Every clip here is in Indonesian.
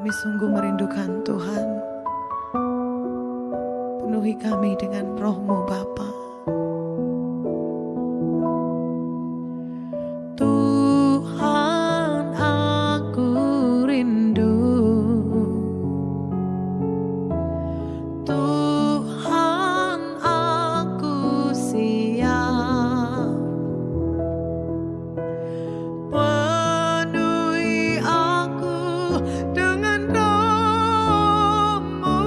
Kami sungguh merindukan Tuhan. Penuhi kami dengan roh-Mu Bapa. Tuhan, aku rindu. Tuhan, aku siap. Penuhi aku dengan roh-Mu.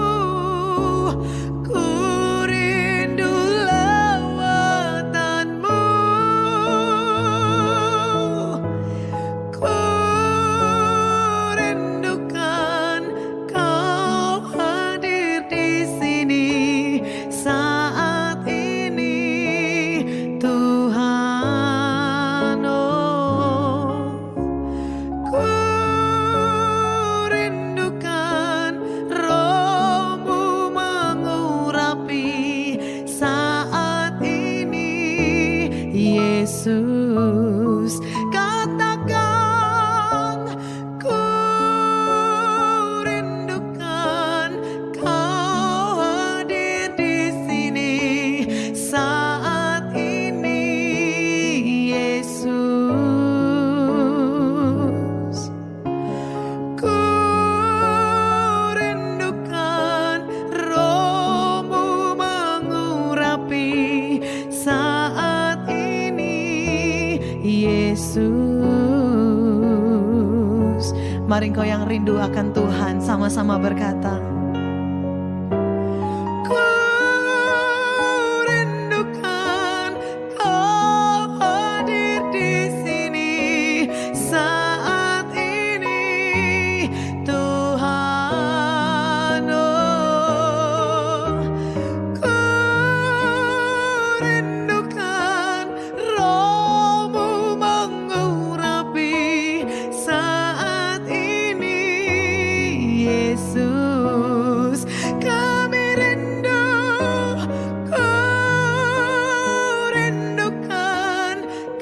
Ku rindu lawatan-Mu. Ku rindukan Kau hadir di sini saat ini, Tuhan. Oh, ku rindukan roh-Mu mengurapi saat ini, Yesus. Katakan, ku rindukan Kau hadir di sini saat ini, Yesus. Ku rindukan roh-Mu mengurapi saat ini, Yesus. Mari engkau yang rindu akan Tuhan sama-sama berkata, ku rindukan Kau hadir di sini saat ini, Tuhan. Oh, ku rindukan roh-Mu mengurapi saat ini, Yesus. Kami rindu, ku rindukan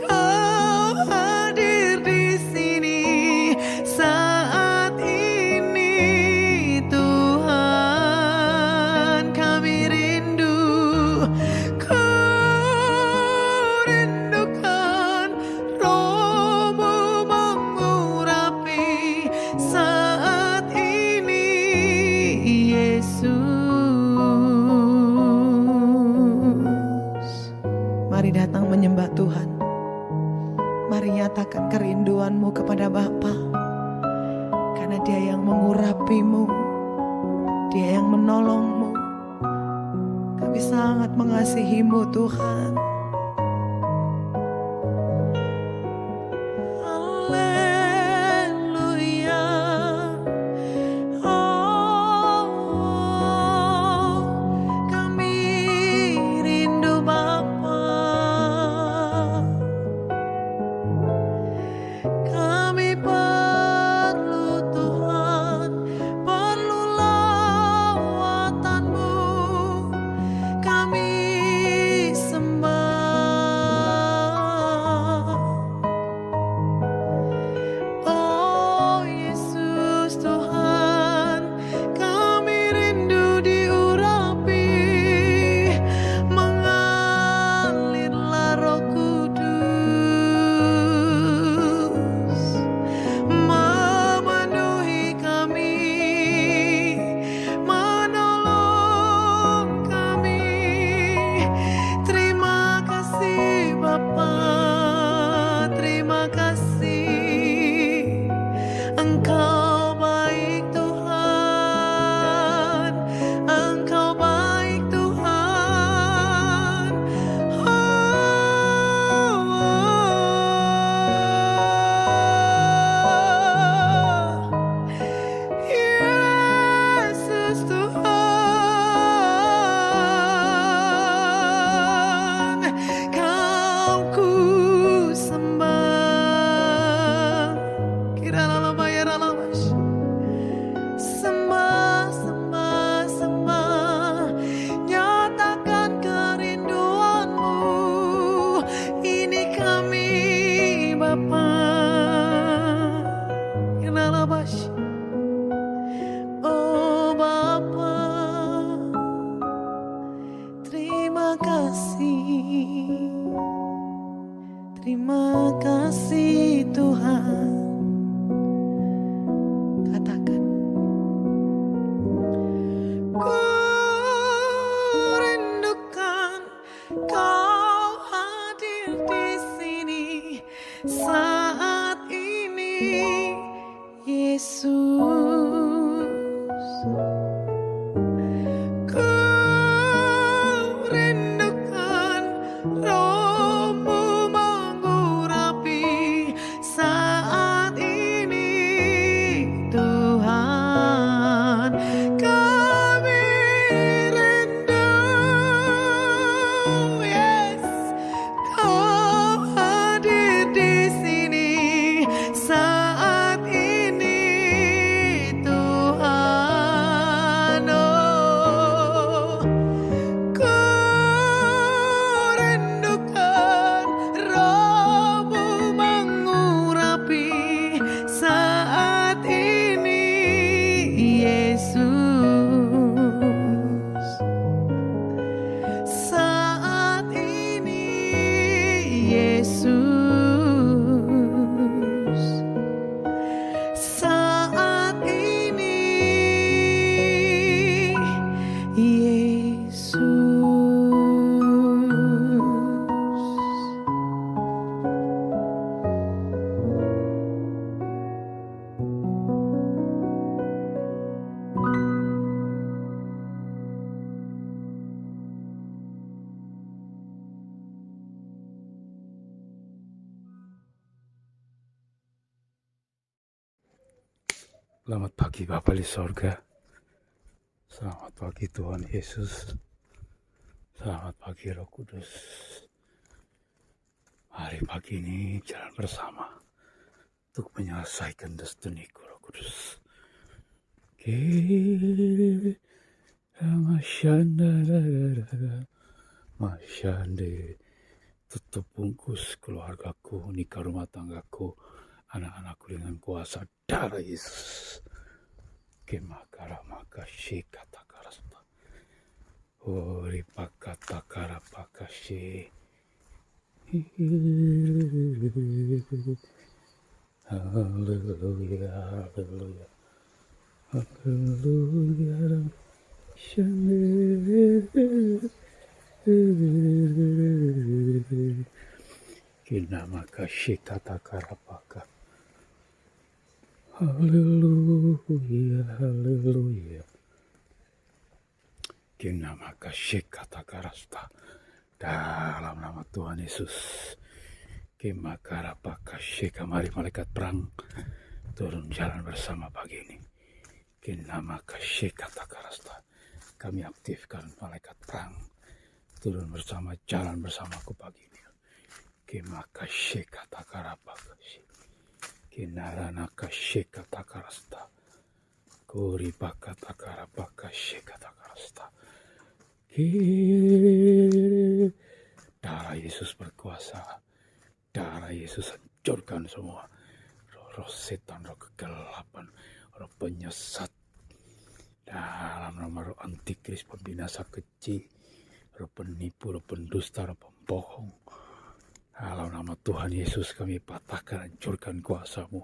Kau hadir di sini saat ini, Tuhan. Kami rindu, ku rindukan roh-Mu mengurapi saat ini, Yesus. Mari datang menyembah Tuhan. Mari nyatakan kerinduanmu kepada Bapa, karena Dia yang mengurapimu, Dia yang menolongmu. Kami sangat mengasihimu, Tuhan. Haleluya. Oh, kami rindu Bapa. Kami perlu Tuhan, perlu lawatan-Mu. Kami sembah Terima kasih Tuhan. Katakan. Ku rindukan Kau hadir di sini saat ini, Yesus. Ku rindukan Roh-Mu mengurapi saat ini, Tuhan. Kami rindu, yes, Kau hadir di sini saat ini, Tuhan. Oh, ku rindukan Roh-Mu mengurapi saat ini, Yesus. Saat ini, Yesus. Saat ini, Yesus. Selamat pagi Bapa di sorga. Selamat pagi Tuhan Yesus. Selamat pagi Roh Kudus. Hari pagi ini jalan bersama untuk menyelesaikan destiniku Roh Kudus. Masyande tutup bungkus keluargaku, nikah rumah tanggaku, anak-anakku dengan kuasa darah Yesus. Kemakara makashi kata karasta. Ori pakata kara pakashi. Haleluya, haleluya, haleluya. Kinamakashi kata karapaka. Haleluya, haleluya. Kinamakashi kata karasta. Dalam nama Tuhan Yesus. Kimakarapakashi, mari malaikat perang turun jalan bersama pagi ini. Kinamakashi kata karasta. Kami aktifkan malaikat perang turun bersama jalan bersamaku pagi ini. Kimakashi kata karapakashi. Kinarana kashi kata karasta. Kuripa kata karapakashi kata karasta. Darah Yesus berkuasa. Darah Yesus hancurkan semua roh setan, roh kegelapan, roh penyesat. Dalam nama roh antikris, pembinasa keji, roh penipu, roh pendusta, roh pembohong. Dalam nama Tuhan Yesus kami patahkan, hancurkan kuasa-Mu.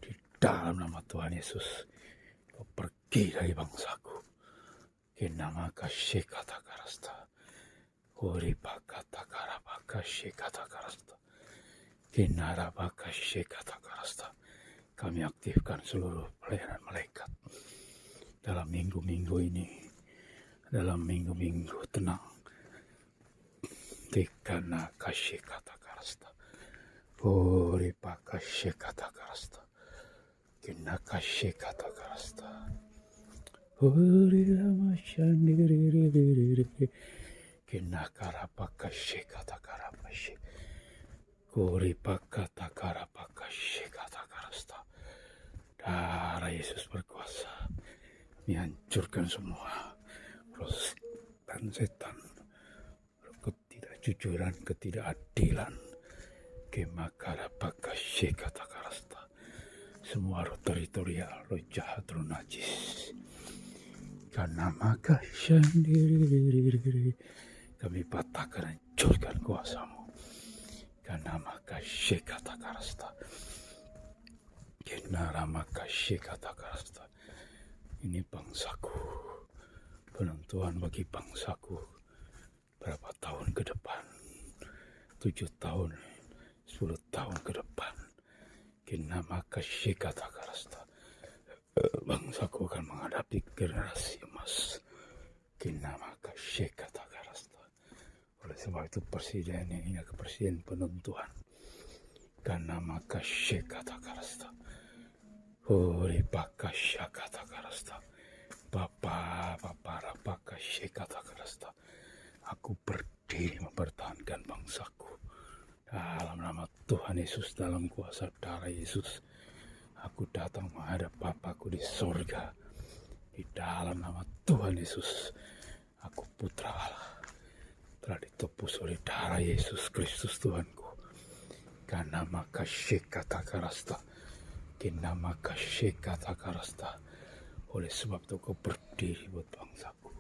Di dalam nama Tuhan Yesus, Kau pergi dari bangsaku. Kinama kasih kata karasta. Kuripa kata karapakasih kata karasta. Kinaraba kasih kata karasta. Kami aktifkan seluruh pelayanan malaikat dalam minggu-minggu ini, dalam minggu-minggu tenang. Tikana kasih kata karasta. Puripa kasih kata karasta. Kina kasih kata karasta. Purila masyandiriri. Kina karapa kasih kata karapashi. Puripa kata karapakashi kata karasta. Darah Yesus berkuasa. Menghancurkan semua proses dan setan, ketidakjujuran, ketidakadilan. Kemakara pakashe kata karasta. Semua roh teritorial, roh jahat, roh najis. Karena maka sendiri kami patahkan, hancurkan kuasa-Mu. Kanamaka Shekata Karasta. Kenaramaka Shekata Karasta. Ini bangsaku, penentuan bagi bangsaku berapa tahun ke depan, 7 tahun, 10 tahun ke depan. Kinamaka Shekata Karasta. Bangsaku akan menghadapi generasi emas. Kinamaka Shekata Karasta. Oleh sebab itu presiden ini adalah presiden penentuan. Kanamaka Shekata Karasta. Uripaka Shakata Karasta. Bapa Rapaka Shekata Karasta. Aku berdiri mempertahankan bangsaku. Dalam nama Tuhan Yesus, dalam kuasa darah Yesus, aku datang menghadap Bapakku di sorga. Di dalam nama Tuhan Yesus, aku putra Allah, telah ditebus oleh darah Yesus Kristus Tuhanku. Karena maka Shekata Karasta. Kinamaka Shekata Karasta. Oleh sebab itu aku berdiri buat bangsaku.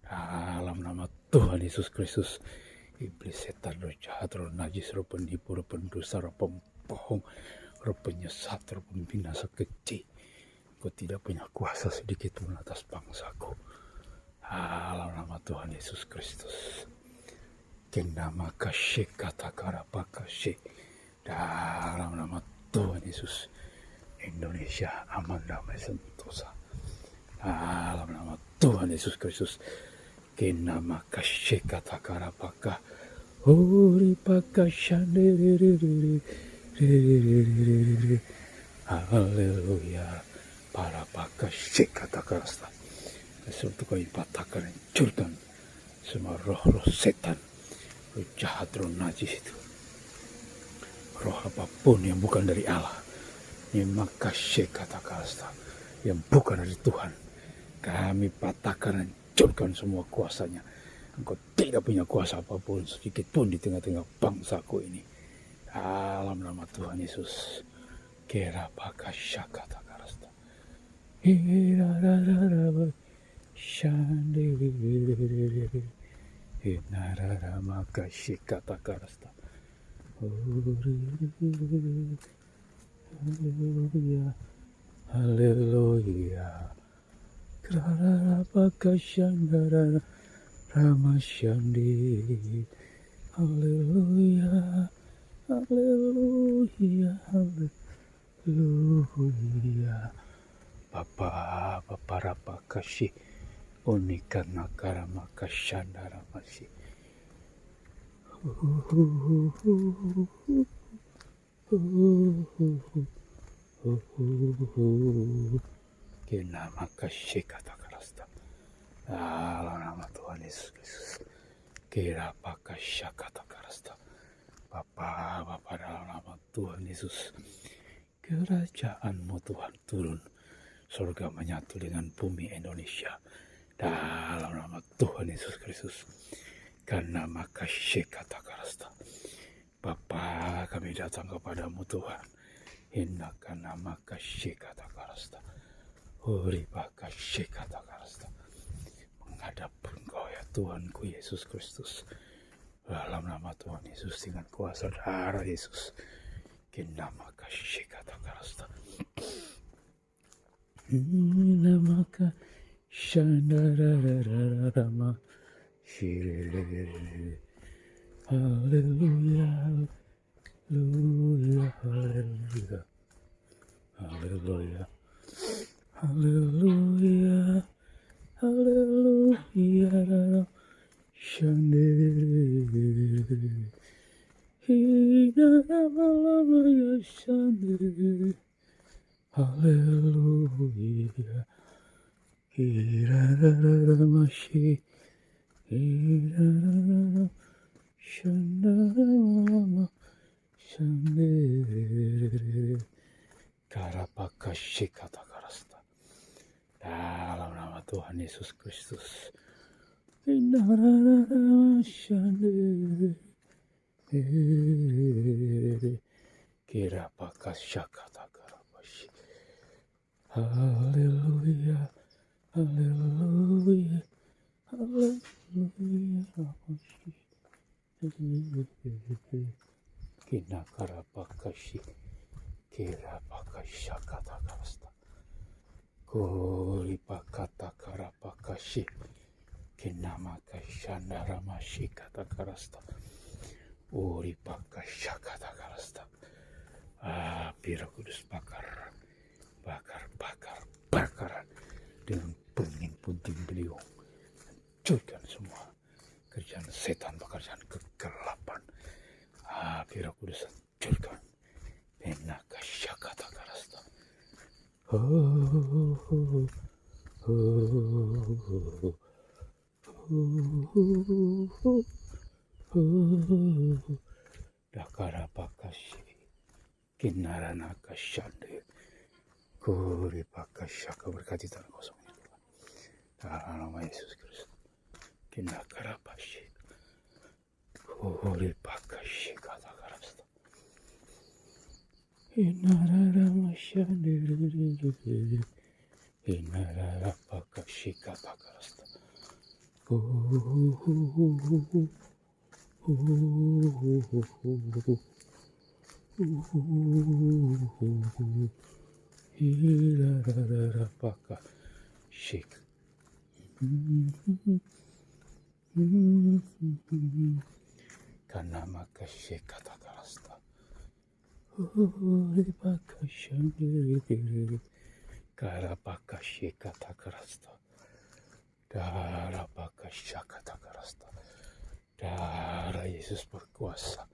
Dalam nama Tuhan Yesus Kristus, iblis, setan, roh jahat, roh najis, roh penipu, roh pendosa, roh pembohong, roh penyesat, roh pembinasa keji, kau tidak punya kuasa sedikit pun atas bangsaku. Dalam nama Tuhan Yesus Kristus. Kinamaka Shekata Karapaka She. Dalam nama Tuhan Yesus, Indonesia aman, damai, sentosa. Dalam nama Tuhan Yesus Kristus. Kinamaka Shekata Karapaka. Uripaka Shandiri. Haleluya. Parapaka Shekata Karasta. Sesuatu kami patahkan, hancurkan semua roh-roh setan, roh jahat, roh najis itu. Roh apapun yang bukan dari Allah, maka Shekata Karasta, yang bukan dari Tuhan, kami patahkan, hancurkan semua kuasanya. Engkau tidak punya kuasa apapun sedikit pun di tengah-tengah bangsaku ini. Dalam nama Tuhan Yesus. Kerapaka Shakata Karasta. Maka Shekata Karasta. Haleluya. Haleluya. Kerapaka Shandara Ramashandi. Haleluya. Haleluya. Haleluya. Bapa Rapakashi. Unika Nakara Makashandara Mashi. Kinamaka Shekata Karasta. Dalam nama Tuhan Yesus Kristus. Kirapaka Shakata Karasta. Bapa dalam nama Tuhan Yesus. Kerajaanmu Tuhan turun. Surga menyatu dengan bumi Indonesia. Dalam nama Tuhan Yesus Kristus. Karena maka Shekata Karasta. Bapa, kami datang kepadamu Tuhan. Indahkan maka Shekata Karasta. Uribaka Shekata Karasta. Menghadap Engkau ya Tuhanku Yesus Kristus. Dalam nama Tuhan Yesus dengan kuasa darah Yesus. Kinamaka Shekata Karasta. Namaka Shandarararama Shiriri. Haleluya. Haleluya. Haleluya. Haleluya. Haleluya. Haleluya. Shandiri. Hinaramaya Shandiri. Haleluya. Hirararamashi. Hirararama. Shandarama. Shandiri. Karapaka Shekata Karasta. Dalam nama Tuhan Yesus Kristus. Hirararama. Shandiri. Kirapaka Shakata Karabashi. Haleluya. Haleluya. Haleluya. Kinakarapakashi kirapakashakatakarasta. Kuripakatakarapakashi kinamakashandaramashikatakarasta. Uripakashakatakarasta. Api Roh Kudus bakar dengan pengin puting beliung, hancurkan semua kerjaan setan, pekerjaan kegelapan. Api Roh Kudus hancurkan. Enakasyakatakarasta. Dakarapakashi Kinaranakashande Kuripakasyaka. Berkati tanah kosong ini Tuhan, dalam nama Yesus Kristus. Kinakarapashi Kuripakashi katakarasta. Inararamashandere Inararapakashi katakarasta. Hirararapaka shik. Kanamaka shikatakarasta. Uripaka shandiri. Karapaka shikatakarasta. Darapaka shakatakarasta. Darah Yesus berkuasa.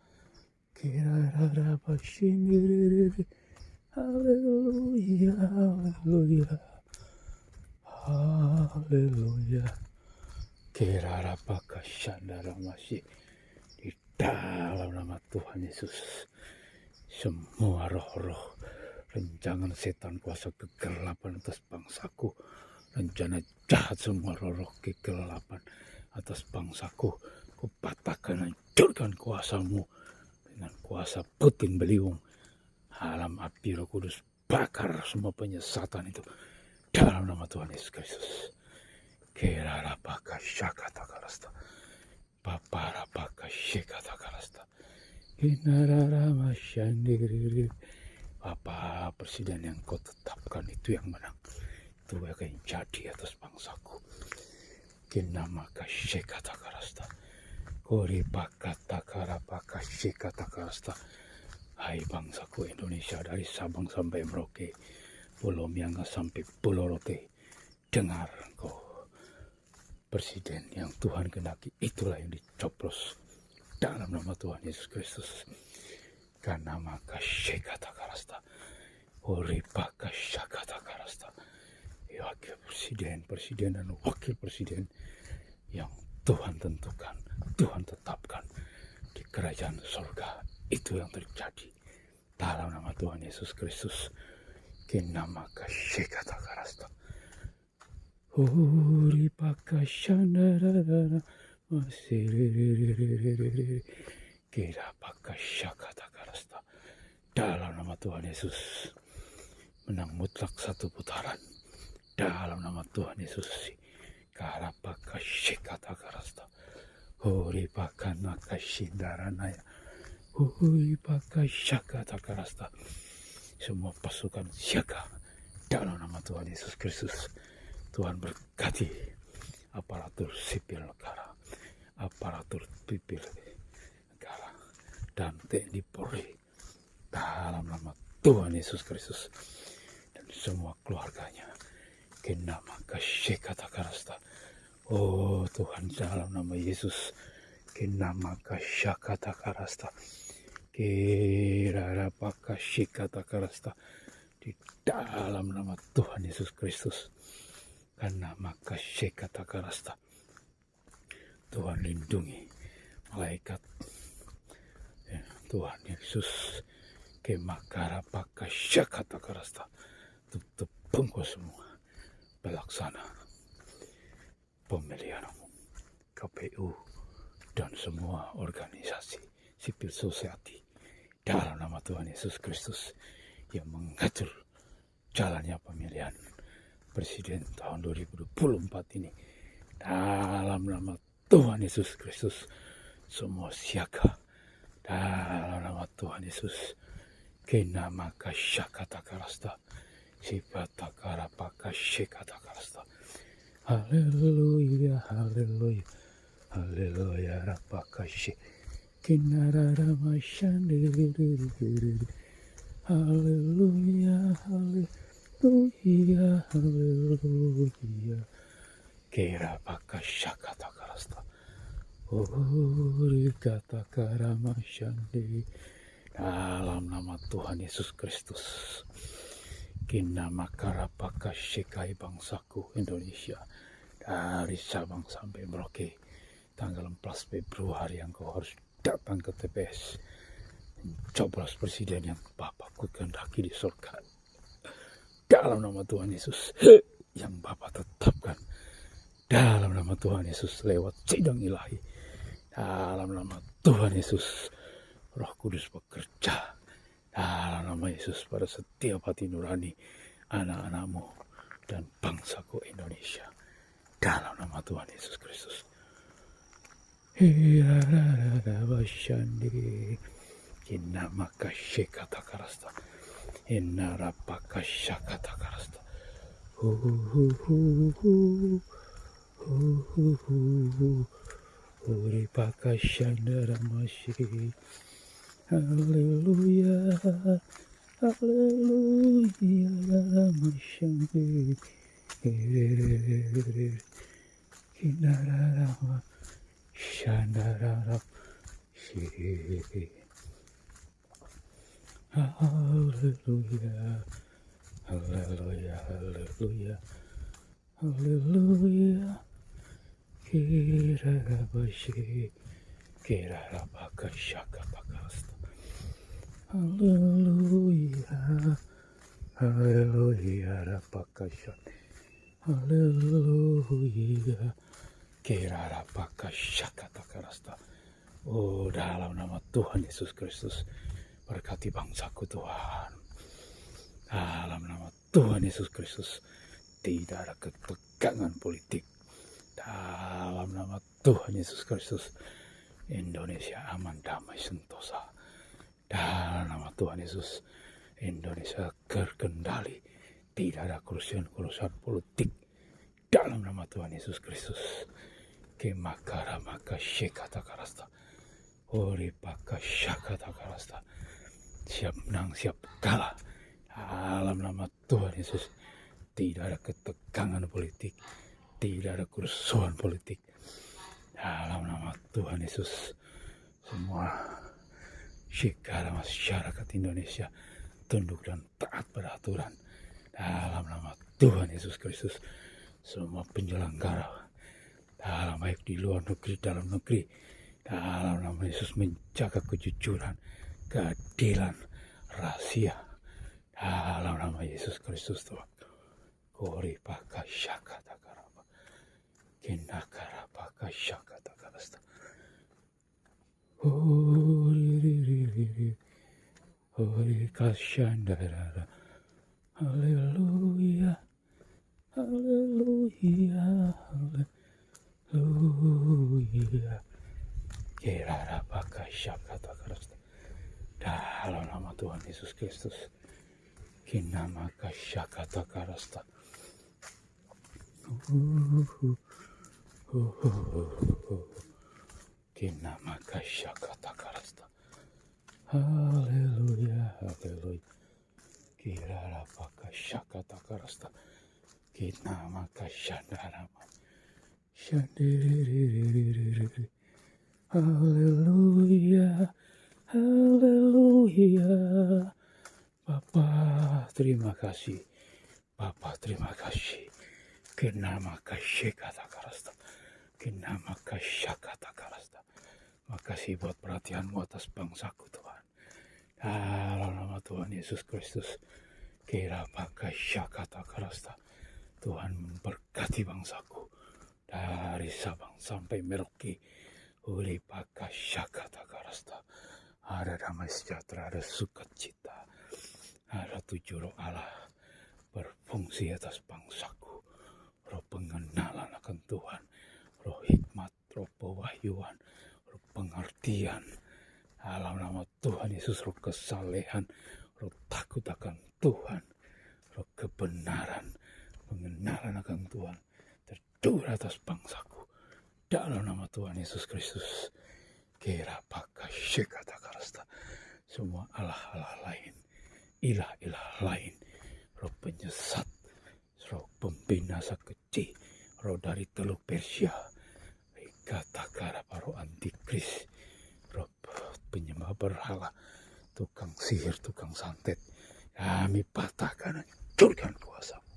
Kirararapa shandiri. Haleluya, haleluya, haleluya. Kirarapaka shandaramasi. Di dalam nama Tuhan Yesus, semua roh-roh rencangan setan, kuasa kegelapan atas bangsaku, rencana jahat semua roh-roh kegelapan atas bangsaku, kupatahkan, hancurkan kuasamu dengan kuasa puting beliung. Alam api Roh Kudus bakar semua penyesatan itu dalam nama Tuhan Yesus Kristus. Kirarapaka shakatakarasta. Paparapaka shikatakarasta. Inararamashandiri. Apa presiden yang kau tetapkan itu yang menang, itu akan jadi atas bangsaku. Kinamaka shikatakarasta. Kuripakatakarapaka shikatakarasta. Hai bangsaku Indonesia, dari Sabang sampai Merauke, Pulau Mianga sampai Pulau Rote, dengar engkau. Presiden yang Tuhan kehendaki, itulah yang dicoblos dalam nama Tuhan Yesus Kristus. Karena maka syekatakarasta, uripaka syakatakarasta. Wakil presiden dan wakil presiden yang Tuhan tentukan, Tuhan tetapkan di kerajaan surga, itu yang terjadi dalam nama Tuhan Yesus Kristus. Kinamaka syekatakarasta. Uripaka shandarara masiriri kirapaka syakatakarasta. Dalam nama Tuhan Yesus, menang mutlak satu putaran. Dalam nama Tuhan Yesus, karapaka syakatakarasta. Uripaka nakashindaranaya. Uripaka syakatakarasta. Semua pasukan siaga dalam nama Tuhan Yesus Kristus. Tuhan berkati aparatur sipil negara, aparatur sipil negara, dan TNI Polri dalam nama Tuhan Yesus Kristus dan semua keluarganya. Kinamaka syakatakarasta. Oh Tuhan, dalam nama Yesus, kinamaka syakatakarasta. Kirarapaka syakatakarasta. Di dalam nama Tuhan Yesus Kristus. Karena maka syakatakarasta. Tuhan lindungi malaikat Tuhan Yesus. Kemakarapaka syakatakarasta. Tutup bengkok semua pelaksana pemilihan umum, KPU, dan semua organisasi sipil society dalam nama Tuhan Yesus Kristus yang mengatur jalannya pemilihan Presiden tahun 2024 ini. Dalam nama Tuhan Yesus Kristus, semua siaga Dalam nama Tuhan Yesus. Kenama kasyakata karasta. Sibata karapaka syekata karasta. Haleluya, haleluya, haleluya, rapaka syek. Kinarara mashandiri. Haleluya, haleluya, haleluya. Kera paka syakata karasta. Uri kata karama syandi. Dalam nama Tuhan Yesus Kristus. Kinama karapaka syekai bangsaku Indonesia. Dari Sabang sampai Merauke. Tanggal 14 Februari yang kau harus datang ke TPS. Mencoblos presiden yang Bapakku kehendaki di surga. Dalam nama Tuhan Yesus. Yang Bapak tetapkan. Dalam nama Tuhan Yesus lewat sidang ilahi. Dalam nama Tuhan Yesus. Roh Kudus bekerja dalam nama Yesus pada setiap hati nurani anak-anakmu dan bangsaku Indonesia. Dalam nama Tuhan Yesus Kristus. Hirararabashandi kinamakasyekata karasta. Inarapakasyakata karasta. Uripakasyandaramashri. Haleluya, haleluya, masyandi, kinararama, syandararap, haleluya, haleluya, haleluya, haleluya, kirarabashi, kirarabakasyakapakasta. Haleluya, haleluya, rapakasyan. Haleluya, kirarapakasyakatakarasta. Oh, dalam nama Tuhan Yesus Kristus, berkati bangsaku Tuhan. Dalam nama Tuhan Yesus Kristus, tidak ada ketegangan politik. Dalam nama Tuhan Yesus Kristus, Indonesia aman, damai, sentosa. Dalam nama Tuhan Yesus, Indonesia terkendali. Tidak ada kerusuhan politik. Dalam nama Tuhan Yesus Kristus. Kemakara maka syekata karasta. Oripaka syakata karasta. Siap menang, siap kalah. Dalam nama Tuhan Yesus. Tidak ada ketegangan politik. Tidak ada kerusuhan politik. Dalam nama Tuhan Yesus. Semua segala masyarakat Indonesia tunduk dan taat pada aturan. Dalam nama Tuhan Yesus Kristus. Semua penyelenggara, dalam baik di luar negeri, dalam negeri, dalam nama Yesus menjaga kejujuran, keadilan, rahasia. Dalam nama Yesus Kristus Tuhan. Kori pakai syakata karapa. Kinakara pakai syakata karasta. Ori kasyandara. Haleluya. Haleluya. Haleluya. Kirara pakai syakata karasta. Dalam nama Tuhan Yesus Kristus. Kinama kasyakata karasta. Kinama kasyakata karasta. Haleluya, haleluya. Kirara pakai syakata karasta. Kinama kasyandarama. Syandiriri. Haleluya, haleluya. Bapa, terima kasih. Bapa, terima kasih. Kenama kasyakata karasta. Kenama kasyakata karasta. Makasih buat perhatianmu atas bangsaku Tuhan. Dalam nama Tuhan Yesus Kristus. Kira pakai syakata karasta. Tuhan memberkati bangsaku. Dari Sabang sampai Merauke. Uli pakai syakata karasta. Ada damai sejahtera, ada sukacita. Ada tujuh roh Allah berfungsi atas bangsaku. Roh pengenalan akan Tuhan. Roh hikmat, roh pewahyuan, roh pengertian. Dalam nama Tuhan Yesus, roh kesalehan, roh takut akan Tuhan, roh kebenaran, pengenalan akan Tuhan, tercurah atas bangsaku. Dalam nama Tuhan Yesus Kristus. Kira pakai kata karasta. Semua Allah-Allah lain, ilah-ilah lain, roh penyesat, roh pembinasa keji, roh dari Teluk Persia, kata kara roh antikris, roh penyembah berhala, tukang sihir, tukang santet, kami patahkan, hancurkan kuasamu.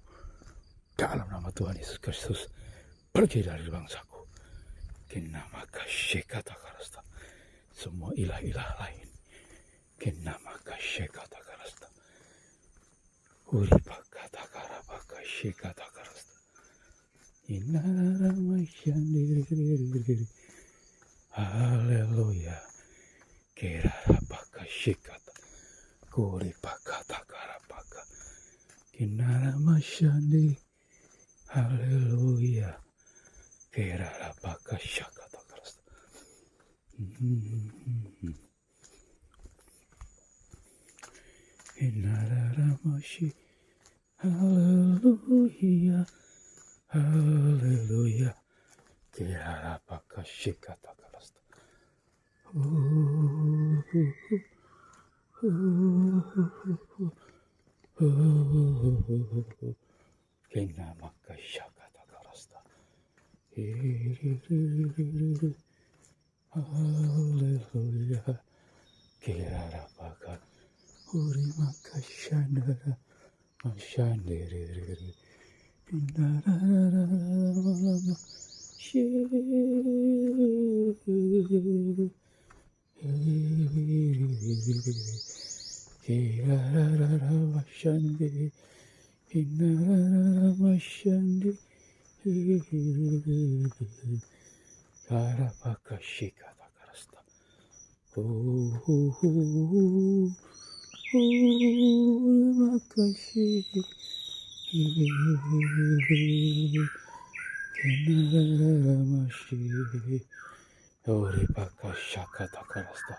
Dalam nama Tuhan Yesus Kristus, pergi dari bangsaku. Kenama kasih kata karasta. Semua ilah-ilah lain, kenama kasih kata karasta. Uripa kata karapa kasih kata karasta. Inara masyandiri. Haleluya. Kerapa kasih kata. Uripa kata karapaka. Inara masyandiri. Haleluya. Kerapa kasih kata karasta. Inara masyandiri. Haleluya, haleluya. Kira apa kasih kata karasta. Kena maka kata karasta. Haleluya. Kira apa kata. Uri maka shandara. Mashandere pinarara kirarara mashande pinarara mashande karapaka shikata karasta makasih kenara masih ori pakasya kata karasta.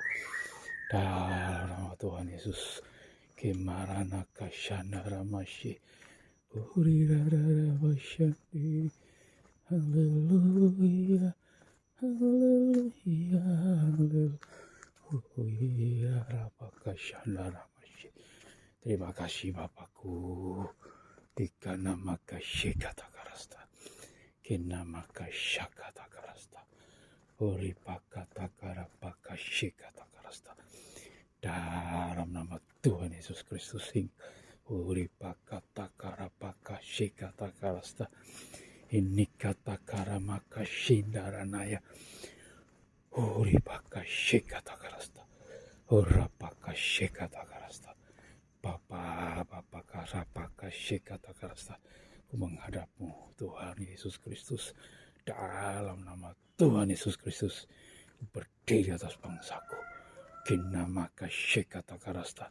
Dalam nama Tuhan Yesus kemarana kasyandara masih ori rara masyandi. Haleluya, haleluya, haleluya, rapakasyandara. Terima kasih Bapakku. Tika nama kasih kata karasta. Kena maka kata karasta. Ori pakata karapa kasih kata karasta. Dalam nama Tuhan Yesus Kristus sing. Ori pakata karapa kasih kata karasta. Ini kata karama kasih daranaya. Ori pakasih kata karasta. Ora pakasih kata karasta. Bapa karapa kasih kata karasta. Ku menghadapmu Tuhan Yesus Kristus. Dalam nama Tuhan Yesus Kristus. Berdiri atas bangsaku. Kinama kasih kata karasta.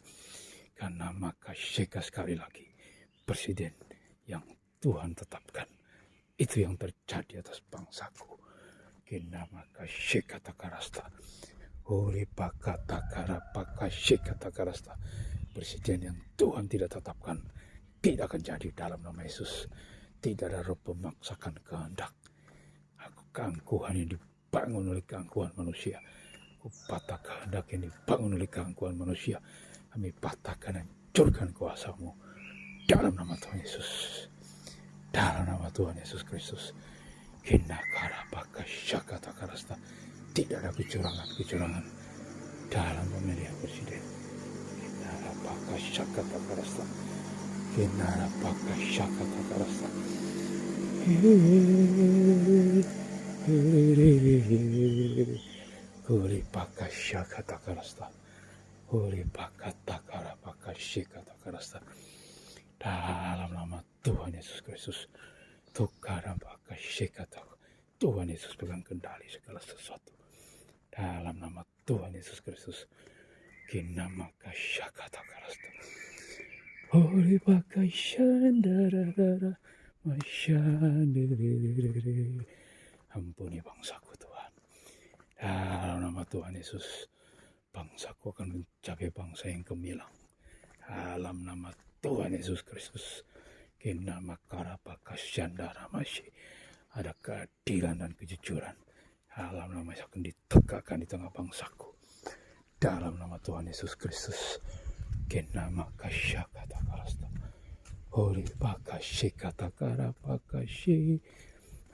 Karena maka sekali lagi. Presiden yang Tuhan tetapkan. Itu yang terjadi atas bangsaku. Kinama kasih kata karasta. Uri pakata karapa kasih kata karasta. Presiden yang Tuhan tidak tetapkan tidak akan jadi dalam nama Yesus. Tidak ada roh memaksakan kehendak. Keangkuhan yang dibangun oleh keangkuhan manusia. Ku patah kehendak yang dibangun oleh keangkuhan manusia. Kami patahkan dan hancurkan kuasamu. Dalam nama Tuhan Yesus. Dalam nama Tuhan Yesus Kristus. Kina karapaka syakata karasta. Tidak ada kecurangan dalam pemilihan presiden. Apakah syakata karasta? Kenara apakah syakata karasta? Kuri pakai syakata karasta. Kuri pakata karapaka syakata karasta. Dalam nama Tuhan Yesus Kristus. Tukara pakai syakata. Tuhan Yesus pegang kendali segala sesuatu. Dalam nama Tuhan Yesus Kristus. Kinama kasyakata karasta. Ori pakai syandarara masyandiriri. Ampuni bangsaku Tuhan. Dalam nama Tuhan Yesus. bangsaku akan mencapai bangsa yang gemilang. Dalam nama Tuhan Yesus Kristus. Kinama karapaka syandara masih. Ada keadilan dan kejujuran. Dalam nama Yesus akan ditegakkan di tengah bangsaku. Dalam nama Tuhan Yesus Kristus. Kinama kasyakata karasta. Hori bakashi kata karapakashi.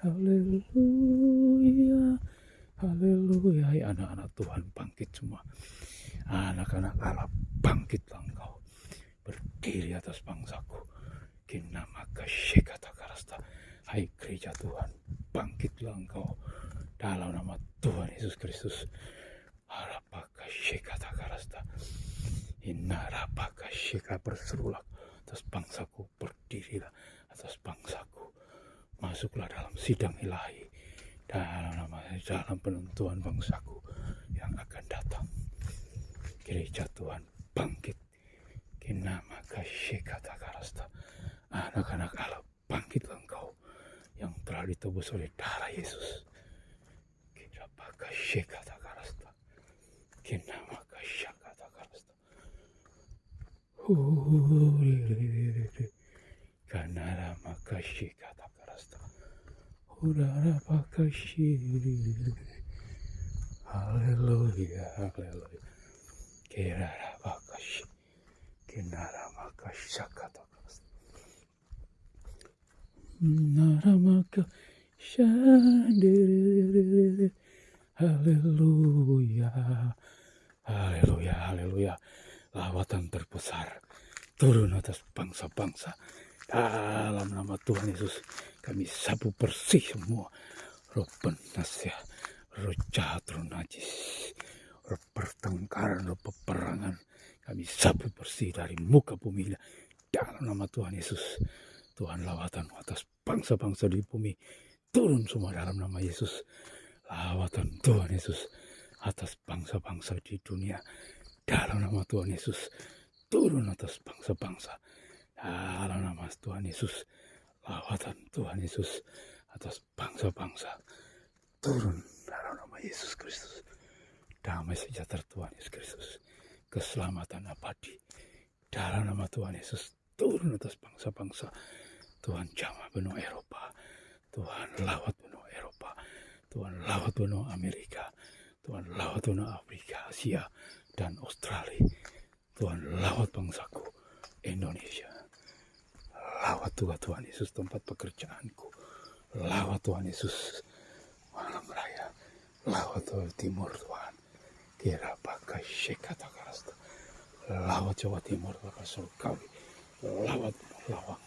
Haleluya. Haleluya. Hai anak-anak Tuhan bangkit semua. Anak-anak Allah bangkitlah engkau. Berdiri atas bangsaku. Kinamaka syekata karasta. Hai gereja Tuhan, bangkitlah engkau dalam nama Tuhan Yesus Kristus. Harapaka syekata karasta. Inarapaka syekata, berserulah atas bangsaku. Berdirilah atas bangsaku. Masuklah dalam sidang ilahi. Dalam penentuan bangsaku yang akan datang. Gereja Tuhan bangkit. Kinama kasyekata karasta. Anak-anak Allah bangkitlah engkau yang telah ditebus oleh darah Yesus. Kinama kasyekata karasta. Kinama kasyekata karasta. Kanara makasyekata karasta. Urara makasyekata. Haleluya, haleluya. Kirara makasyekata. Kinaramaka syakata naramaka syandere. Haleluya, haleluya, haleluya. Lawatan terbesar turun atas bangsa-bangsa. Dalam nama Tuhan Yesus kami sapu bersih semua roh penas ya, roh jahat, roh najis, roh pertengkaran, roh peperangan. Kami sapu bersih dari muka bumi dalam nama Tuhan Yesus. Tuhan lawatan atas bangsa-bangsa di bumi. Turun semua dalam nama Yesus. Lawatan Tuhan Yesus atas bangsa-bangsa di dunia. Dalam nama Tuhan Yesus. Turun atas bangsa-bangsa. Dalam nama Tuhan Yesus. Lawatan Tuhan Yesus atas bangsa-bangsa. Turun dalam nama Yesus Kristus. Damai sejahtera Tuhan Yesus Kristus. Keselamatan abadi dalam nama Tuhan Yesus turun atas bangsa-bangsa. Tuhan jamah benua Eropa, Tuhan lawat benua Eropa, Tuhan lawat benua Amerika, Tuhan lawat benua Afrika, Asia dan Australia. Tuhan lawat bangsaku Indonesia. Lawat Tuhan Yesus tempat pekerjaanku. Lawat Tuhan Yesus malam raya. Lawat Tuhan Timur Tuhan. Kira pakai syekata karasta. Lawat Jawa Timur bakal surgawi. Lawat Lawang.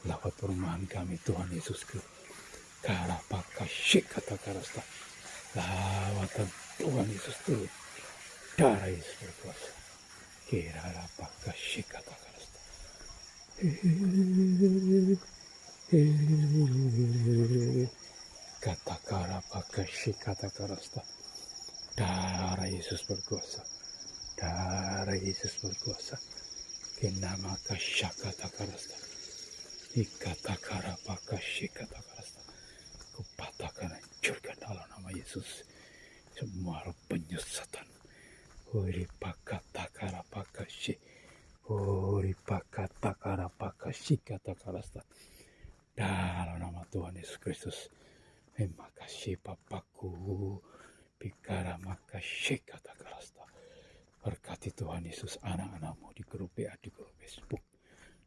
Lawat perumahan kami Tuhan Yesus Kristus. Kara pakai syekata karasta. Lawatan Tuhan Yesus turun. Darah Yesus berkuasa. Kira pakai syekata karasta. Kata kara pakai syekata karasta. Darah Yesus berkuasa. Darah Yesus berkuasa. Kinama kasyakata karasta. Ikata karapaka syikata karasta. Kupatahkan, hancurkan dalam nama Yesus. Semua roh penyesatan. Uri pakata karapaka syik. Uri pakata karapaka syikata karasta. Dalam nama Tuhan Yesus Kristus. Terima kasih Bapakku. Bikara maka syekata karasta. Berkati Tuhan Yesus anak-anakmu di grup WA, di grup Facebook.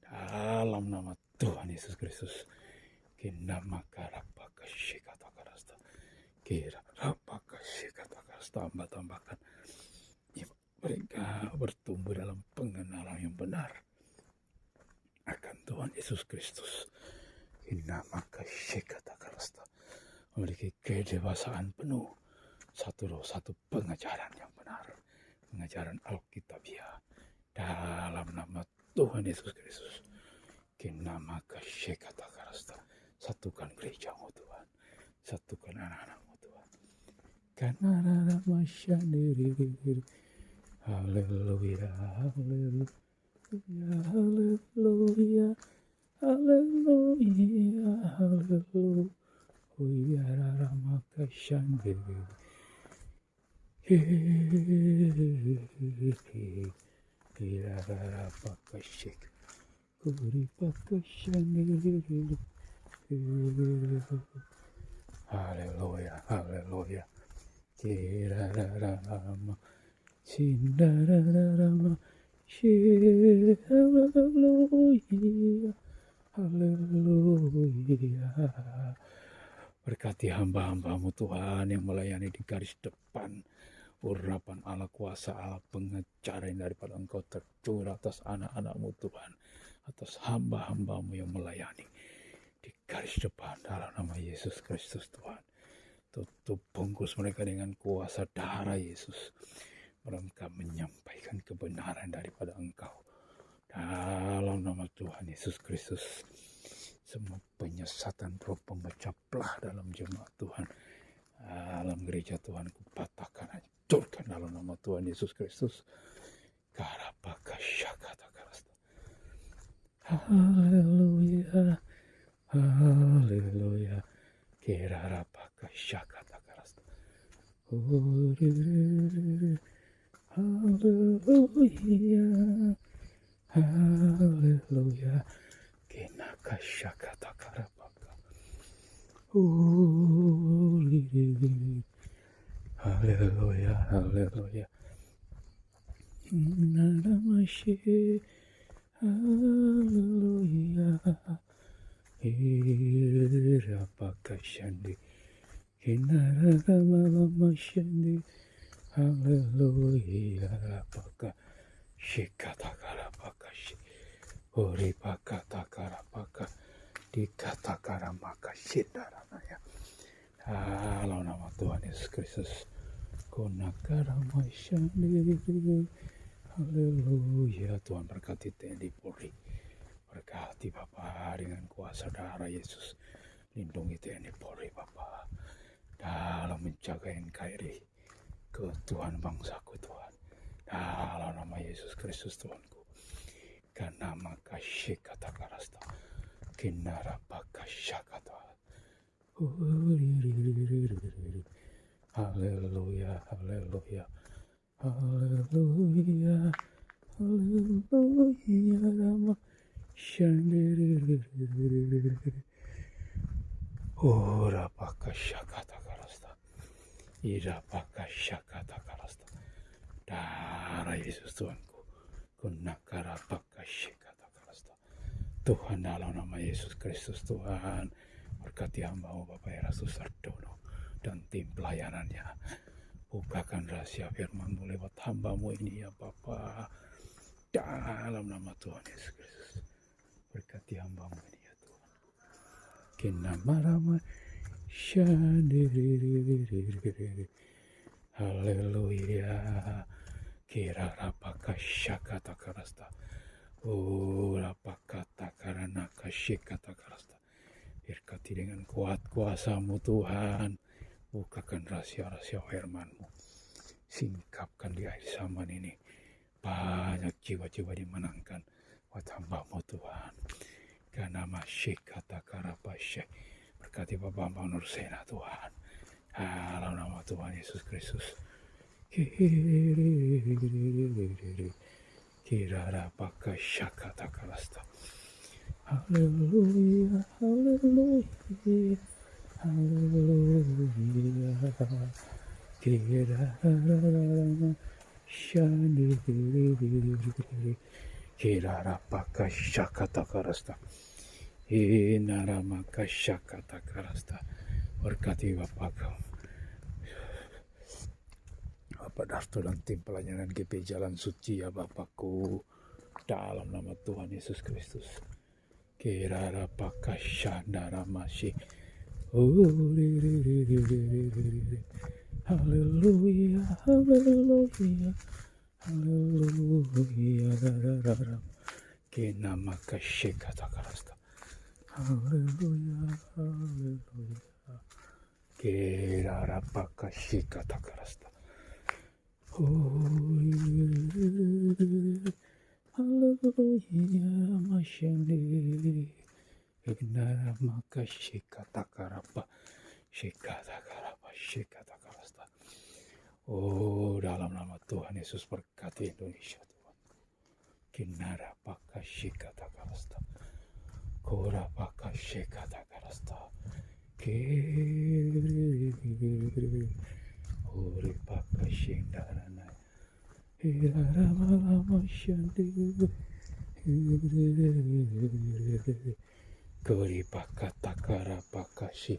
Dalam nama Tuhan Yesus Kristus. Kina maka rapaka syekata karasta. Kira rapaka syekata karasta. Tambahkan. Mereka bertumbuh dalam pengenalan yang benar akan Tuhan Yesus Kristus. Kina maka syekata karasta. Memiliki kedewasaan penuh. Satu roh, satu pengajaran yang benar. Pengajaran Alkitabiah. Dalam nama Tuhan Yesus Kristus. Kinama kasyekata karasta. Satukan gerejamu Tuhan. Satukan anak-anakmu Tuhan. Karena masyadiri. Haleluya. Haleluya. Haleluya. Haleluya. Haleluya. Uyara maka syandiri. Kirarapakashik. Kuripakashandir. Haleluya, haleluya. Kirararama. Sindararama. Haleluya. Haleluya. Berkati hamba-hambamu Tuhan yang melayani di garis depan. Urapan Allah, kuasa Allah, pengejaran daripada Engkau tercurah atas anak-anakmu Tuhan. Atas hamba-hambamu yang melayani di garis depan dalam nama Yesus Kristus Tuhan. Tutup bungkus mereka dengan kuasa darah Yesus. Mereka menyampaikan kebenaran daripada Engkau. Dalam nama Tuhan Yesus Kristus. Semua penyesatan roh pemecah belah dalam jemaat Tuhan. Dalam gereja Tuhan kupatahkan, hancurkan dalam nama Tuhan Yesus Kristus. Karapakashakatakaraста. Haleluya. Haleluya. Kirarapakashakatakaraста. Haleluya. Haleluya. Kinakashakatakarapaka. Haleluya, haleluya. Naramashe, haleluya. Irapakashandi, kinararamamashandi, haleluya. Rapaka, shikatakarapakashi, uripakatakarapaka, dikatakaramakasindaranaya. Dalam nama Tuhan Yesus Kristus. Kunakaramashandiri. Haleluya. Tuhan berkati TNI Polri. Berkati Bapa dengan kuasa darah Yesus. Lindungi TNI Polri Bapa. Dalam menjaga NKRI. Tuhan bangsaku Tuhan. Dalam nama Yesus Kristus Tuhanku. Karena maka syikatakarasta. Kinarapakashakata. Haleluya, haleluya, haleluya, haleluya, Rama Shandiri. Ora pakashakata karasta, ira pakashakata karasta. Darah Yesus Tuhanku, kunakara pakashakata karasta. Tuhan dalam nama Yesus Kristus Tuhan. Berkati hamba-Mu Bapak Erastus Sardono dan tim pelayanannya. Bukakan rahasia firman-Mu lewat hamba-Mu ini ya Bapa. Dalam nama Tuhan Yesus Kristus. Berkati hamba-Mu ini ya Tuhan. Kinamarama shandiri. Haleluya. Kirarapaka syakata karasta. Urapakata karana kasyikata karasta. Berkati dengan kuat kuasa-Mu Tuhan. Bukakan rahasia-rahasia firman-Mu. Singkapkan di akhir zaman ini. Banyak jiwa-jiwa dimenangkan. Buat hamba-Mu Tuhan. Karena masih kata karapasya. Berkati Bapak Bang Nursena Tuhan. Dalam nama Tuhan Yesus Kristus. Kirarapaka syakata karasta. Haleluya, haleluya, haleluya. Kirarararama shandiri. Kirarapaka syakata karasta. Inaramaka syakata karasta. Berkati Bapakku. Bapak Darto dan tim pelayanan GP Jalan Suci ya Bapakku. Dalam nama Tuhan Yesus Kristus. Kirarapaka shandaramasi. Haleluya, haleluya, haleluya. Kinamaka shikata karasta. Haleluya, haleluya. Kirarapaka shikata karasta. Haleluya, masyandi. Ignara maka shikata karapa. Shikata karapa, shikata karasta. Oh, dalam nama Tuhan Yesus berkati Indonesia Tuhan. Kinara paka shikata karasta. Kora paka shikata karasta. Kiri ori paka shindarana. Hirara malama shandi. Kori paka takara paka shi.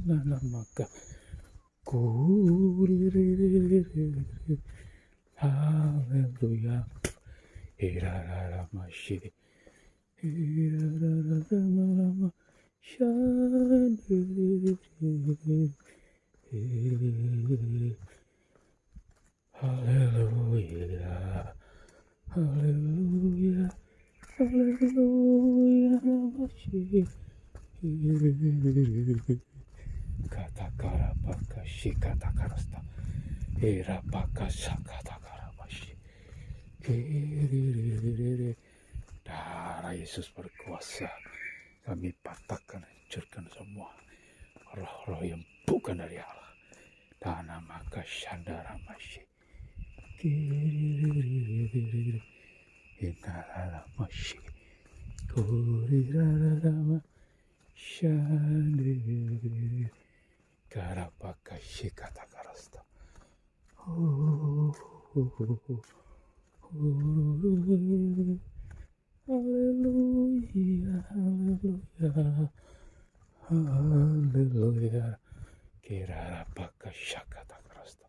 Nana maka. Hallelujah. Hirararamashi. Hirararamarama. Shandiri. Hallelujah. Hallelujah. Hallelujah. Namashi. Katakara paka shikata karasta. Era paka sakata karamashi. Darah Yesus berkuasa. Kami patahkan, hancurkan semua roh-roh yang bukan dari Allah. Dana maka shandara masih. Inara masih. Kurirarama shandiri. Karapaka shikata karasta. Haleluya, haleluya, haleluya. Kirarapaka shakata karasta.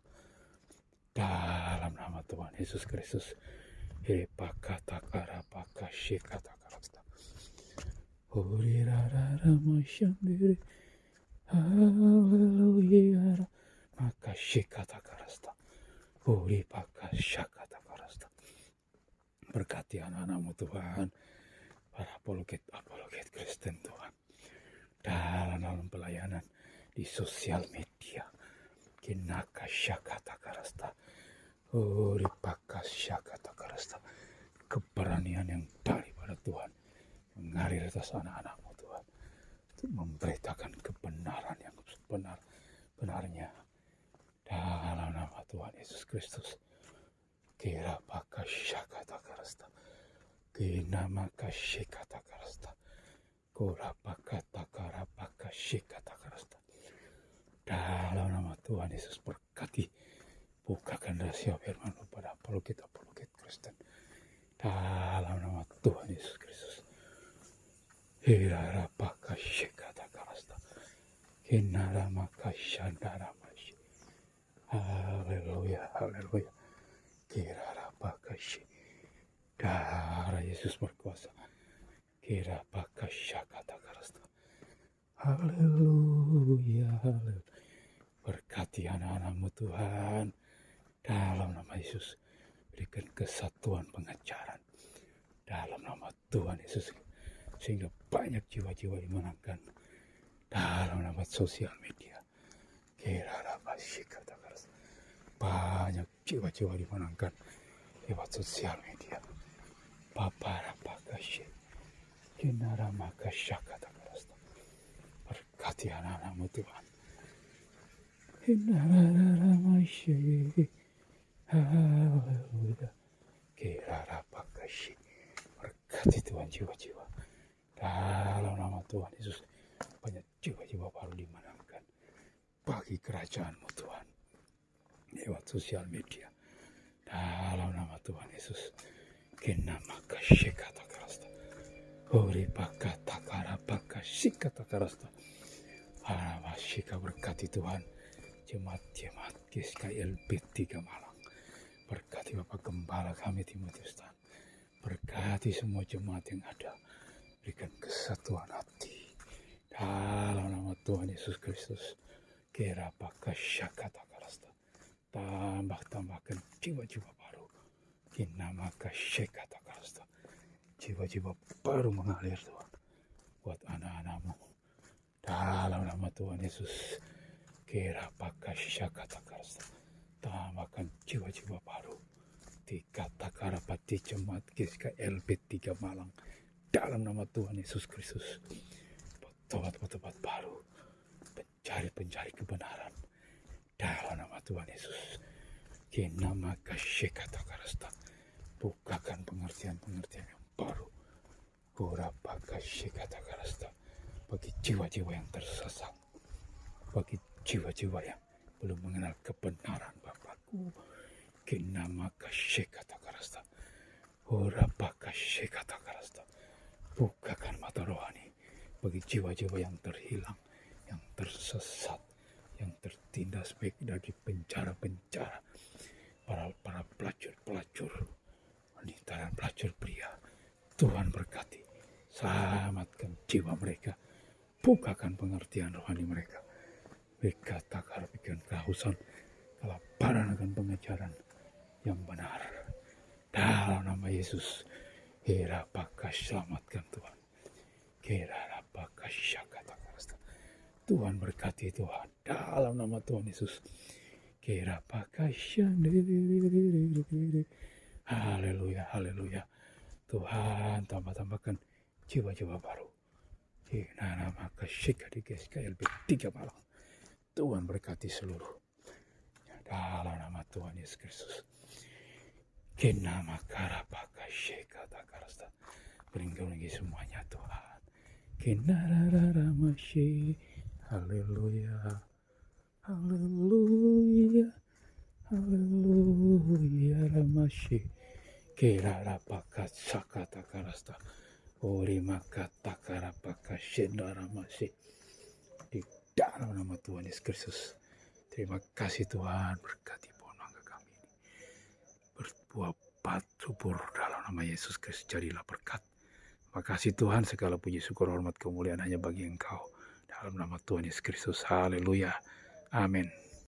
Dalam nama Tuhan Yesus Kristus. Hipakata karapaka shikata karasta. Hurirararama shandiri. Haleluya. Maka shikata karasta. Huripaka shakata karasta. Berkati anak-anakmu Tuhan, para apologet Kristen Tuhan, dalam pelayanan di sosial media. Kinaka shakata karasta. Huripaka shakata karasta. Keberanian yang daripada Tuhan mengalir atas anak-anakmu Tuhan, untuk memberitakan kebenaran yang benar-benarnya dalam nama Tuhan Yesus Kristus. Kira paka shakata karasta. Kina maka shikata karasta. Kura paka takara paka shikata karasta. Dalam nama Tuhan Yesus berkati. Bukakan rahasia firman pada apologet Kristen. Dalam nama Tuhan Yesus Kristus. Hirara paka shikata karasta. Kinara maka shandara mashi. Haleluya, haleluya. Kira pakashi. Darah Yesus berkuasa. Kira pakashakata karasta. Haleluya, haleluya. Berkati anak-anakmu Tuhan. Dalam nama Yesus. Berikan kesatuan pengajaran. Dalam nama Tuhan Yesus. Sehingga banyak jiwa-jiwa dimenangkan. Dalam nama sosial media. Kira pakashakata karasta. Banyak jiwa-jiwa dimenangkan lewat sosial media. Papara pakashi. Kinara makashakata karasta. Berkati anak-anakmu Tuhan. Kinara mashi. Haleluya. Kirara pakashi. Berkati Tuhan jiwa-jiwa. Dalam nama Tuhan Yesus. Banyak jiwa-jiwa baru dimenangkan. Bagi kerajaan-Mu Tuhan. Lewat sosial media. Dalam nama Tuhan Yesus. Kenama kashikata karasta. Hori pakata karapaka shikata karasta. Harawashika berkati Tuhan. Jemaat-jemaat GSKI 3 Malang. Berkati Bapak Gembala kami Timotius Tan. Berkati semua jemaat yang ada. Berikan kesatuan hati. Dalam nama Tuhan Yesus Kristus. Kira pakashakata karasta. Tambahkan jiwa-jiwa baru. Kinama kashekata karasta. Jiwa-jiwa baru mengalir Tuhan. Buat anak-anakmu. Dalam nama Tuhan Yesus. Kira pakashakata karasta. Tambahkan jiwa-jiwa baru. Tiga takarapati jemaat GSKI 3 Malang. Dalam nama Tuhan Yesus Kristus. Tobat baru. Pencari kebenaran. Dalam nama Tuhan Yesus. Kinama kasih kata karasta. Bukakan pengertian-pengertian yang baru. Kurapa kasih kata karasta. Bagi jiwa-jiwa yang tersesat. Bagi jiwa-jiwa yang belum mengenal kebenaran Bapakku. Kinama kasih kata karasta. Kurapa kasih kata karasta. Bukakan mata rohani. Bagi jiwa-jiwa yang terhilang. Yang tersesat. Yang tertindas baik dari penjara-penjara. Para pelacur-pelacur wanita dan pelacur pria. Tuhan berkati, selamatkan jiwa mereka, bukakan pengertian rohani mereka. Mereka tak harapkan kehausan, kelaparan akan pengajaran yang benar. Dalam nama Yesus, kira apakah selamatkan Tuhan. Kira apakah syakata karasta. Tuhan berkati Tuhan, dalam nama Tuhan Yesus. Kira pakai haleluya, haleluya. Tuhan tambahkan jiwa-jiwa baru. Kira nama kasih di KLB 3 malam. Tuhan berkati seluruh. Dalam nama Tuhan Yesus Kristus. Kira nama karapaka kata karasta. Berikan lagi semuanya Tuhan. Kira masih. Haleluya. Haleluya, haleluya, ramasih. Kira rapakat sakata karasta. Ori makata karapakat sendara masih. Di dalam nama Tuhan Yesus Kristus. Terima kasih Tuhan, berkati pohon mangga kami ini. Berbuah subur dalam nama Yesus Kristus, jadilah berkat. Terima kasih Tuhan, segala puji syukur hormat kemuliaan hanya bagi Engkau. Dalam nama Tuhan Yesus Kristus, haleluya. Amin.